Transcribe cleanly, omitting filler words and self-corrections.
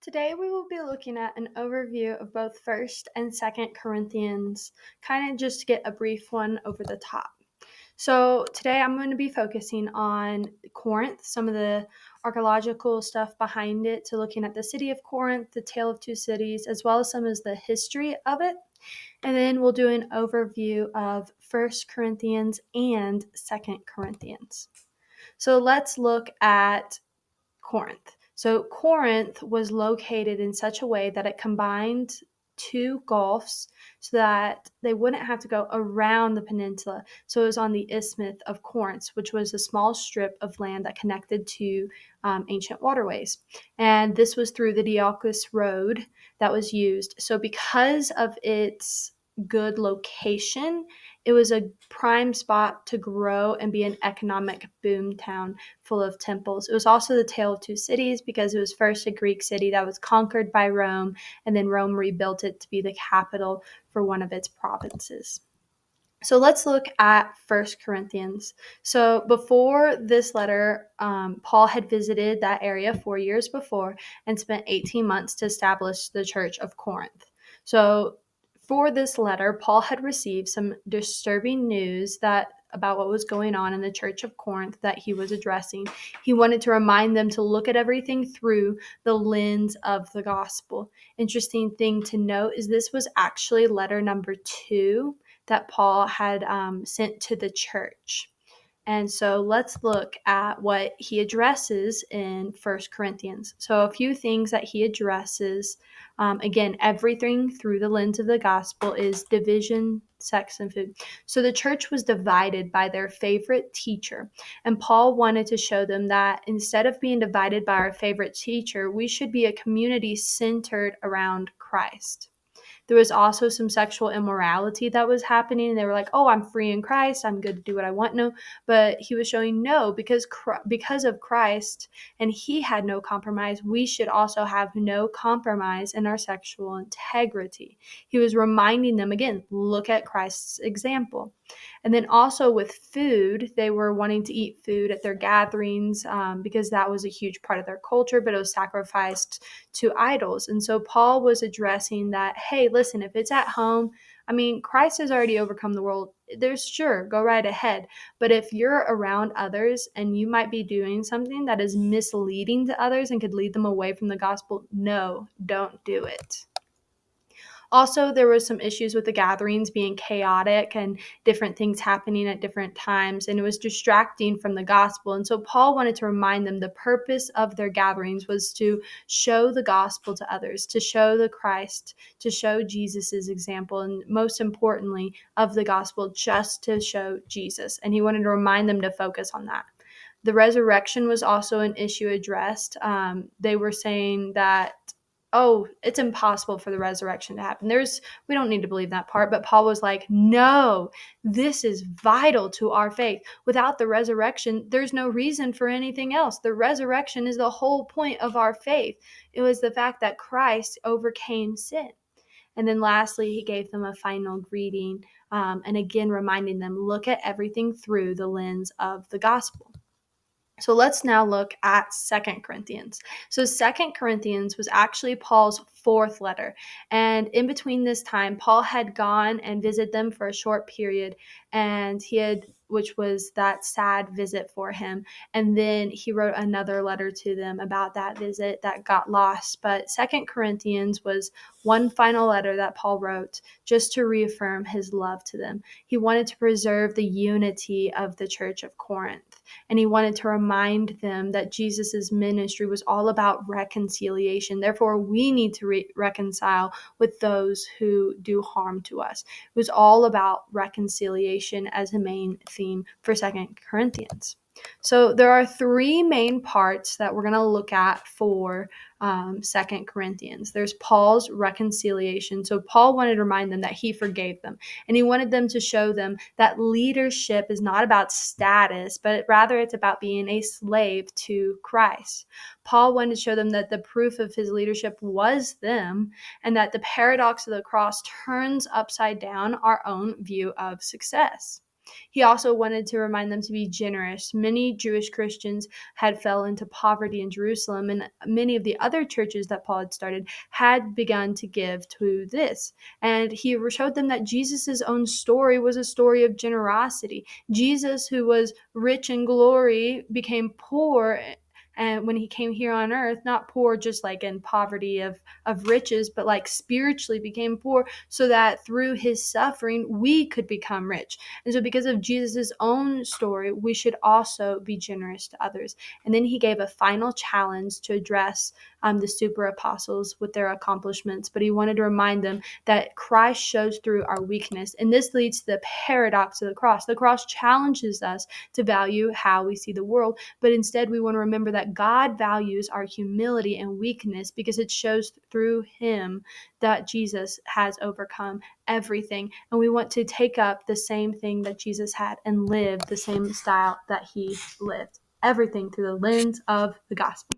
Today we will be looking at an overview of both 1st and 2nd Corinthians, kind of just to get a brief one over the top. So today I'm going to be focusing on Corinth, some of the archaeological stuff behind it, so looking at the city of Corinth, the tale of two cities, as well as some of the history of it. And then we'll do an overview of 1st Corinthians and 2nd Corinthians. So let's look at Corinth. So Corinth was located in such a way that it combined two gulfs so that they wouldn't have to go around the peninsula. So it was on the Isthmus of Corinth, which was a small strip of land that connected to ancient waterways. And this was through the Diolkos Road that was used. So because of its good location, it was a prime spot to grow and be an economic boom town full of temples. It was also the tale of two cities because it was first a Greek city that was conquered by Rome, and then Rome rebuilt it to be the capital for one of its provinces. So let's look at 1st Corinthians. So before this letter, Paul had visited that area 4 years before and spent 18 months to establish the church of Corinth. So for this letter, Paul had received some disturbing news about what was going on in the church of Corinth that he was addressing. He wanted to remind them to look at everything through the lens of the gospel. Interesting thing to note is this was actually letter number 2 that Paul had sent to the church. And so let's look at what he addresses in 1 Corinthians. So a few things that he addresses. Again, everything through the lens of the gospel is division, sex, and food. So the church was divided by their favorite teacher. And Paul wanted to show them that instead of being divided by our favorite teacher, we should be a community centered around Christ. There was also some sexual immorality that was happening. They were like, oh, I'm free in Christ. I'm good to do what I want. No, but he was showing no, because of Christ and he had no compromise, we should also have no compromise in our sexual integrity. He was reminding them again, look at Christ's example. And then also with food, they were wanting to eat food at their gatherings because that was a huge part of their culture, but it was sacrificed to idols. And so Paul was addressing that, hey, listen, if it's at home, I mean, Christ has already overcome the world. There's sure, go right ahead. But if you're around others and you might be doing something that is misleading to others and could lead them away from the gospel, no, don't do it. Also, there was some issues with the gatherings being chaotic and different things happening at different times, and it was distracting from the gospel. And so Paul wanted to remind them the purpose of their gatherings was to show the gospel to others, to show the Christ, to show Jesus's example, and most importantly, of the gospel, just to show Jesus. And he wanted to remind them to focus on that. The resurrection was also an issue addressed. They were saying that, oh, it's impossible for the resurrection to happen. We don't need to believe that part, but Paul was like, no, this is vital to our faith. Without the resurrection, there's no reason for anything else. The resurrection is the whole point of our faith. It was the fact that Christ overcame sin. And then lastly, he gave them a final greeting, and again reminding them, look at everything through the lens of the gospel. So let's now look at 2 Corinthians. So 2 Corinthians was actually Paul's 4th letter. And in between this time, Paul had gone and visited them for a short period, and which was that sad visit for him. And then he wrote another letter to them about that visit that got lost. But 2 Corinthians was one final letter that Paul wrote just to reaffirm his love to them. He wanted to preserve the unity of the church of Corinth. And he wanted to remind them that Jesus' ministry was all about reconciliation. Therefore, we need to reconcile with those who do harm to us. It was all about reconciliation as a main theme for 2 Corinthians. So there are 3 main parts that we're going to look at for 2 Corinthians. There's Paul's reconciliation. So Paul wanted to remind them that he forgave them. And he wanted them to show them that leadership is not about status, but rather it's about being a slave to Christ. Paul wanted to show them that the proof of his leadership was them, and that the paradox of the cross turns upside down our own view of success. He also wanted to remind them to be generous. Many Jewish Christians had fell into poverty in Jerusalem, and many of the other churches that Paul had started had begun to give to this. And he showed them that Jesus' own story was a story of generosity. Jesus, who was rich in glory, became poor, and when he came here on earth, not poor just like in poverty of riches, but like spiritually became poor, so that through his suffering we could become rich. And so because of Jesus' own story, we should also be generous to others. And then he gave a final challenge to address the super apostles with their accomplishments, but he wanted to remind them that Christ shows through our weakness. And this leads to the paradox of the cross. The cross challenges us to value how we see the world, but instead we want to remember that God values our humility and weakness, because it shows through him that Jesus has overcome everything. And we want to take up the same thing that Jesus had and live the same style that he lived. Everything through the lens of the gospel.